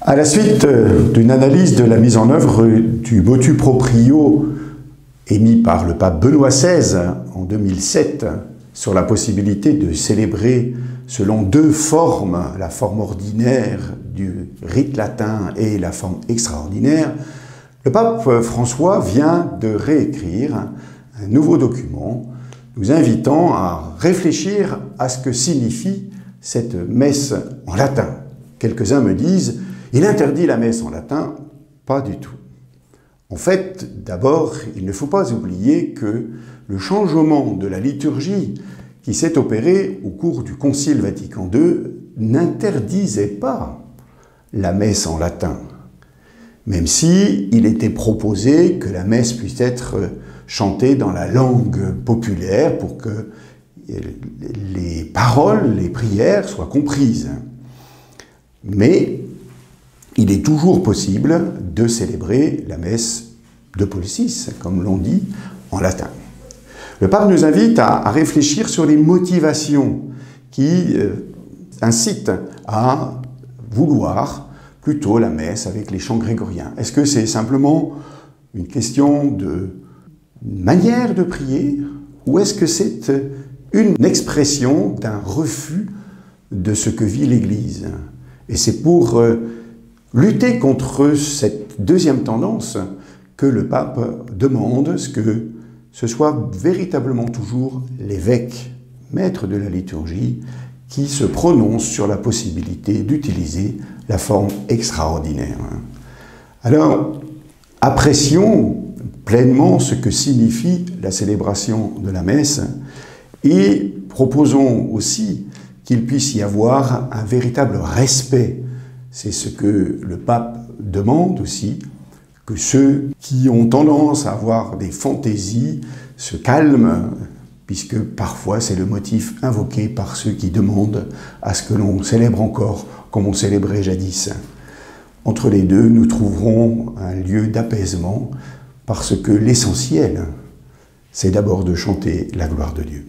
À la suite d'une analyse de la mise en œuvre du motu proprio émis par le pape Benoît XVI en 2007 sur la possibilité de célébrer selon deux formes, la forme ordinaire du rite latin et la forme extraordinaire, le pape François vient de réécrire un nouveau document nous invitant à réfléchir à ce que signifie cette messe en latin. Quelques-uns me disent « il interdit la messe en latin ». Pas du tout. En fait, d'abord, il ne faut pas oublier que le changement de la liturgie qui s'est opéré au cours du Concile Vatican II n'interdisait pas la messe en latin, même si il était proposé que la messe puisse être chantée dans la langue populaire pour que les paroles, les prières soient comprises. Mais il est toujours possible de célébrer la messe de Paul VI, comme l'on dit, en latin. Le pape nous invite à réfléchir sur les motivations qui incitent à vouloir plutôt la messe avec les chants grégoriens. Est-ce que c'est simplement une question de manière de prier ou est-ce que c'est une expression d'un refus de ce que vit l'Église? Et c'est pour lutter contre cette deuxième tendance que le pape demande que ce soit véritablement toujours l'évêque, maître de la liturgie, qui se prononce sur la possibilité d'utiliser la forme extraordinaire. Alors, apprécions pleinement ce que signifie la célébration de la messe et proposons aussi qu'il puisse y avoir un véritable respect. C'est ce que le pape demande aussi, que ceux qui ont tendance à avoir des fantaisies se calment, puisque parfois c'est le motif invoqué par ceux qui demandent à ce que l'on célèbre encore comme on célébrait jadis. Entre les deux, nous trouverons un lieu d'apaisement, parce que l'essentiel, c'est d'abord de chanter la gloire de Dieu.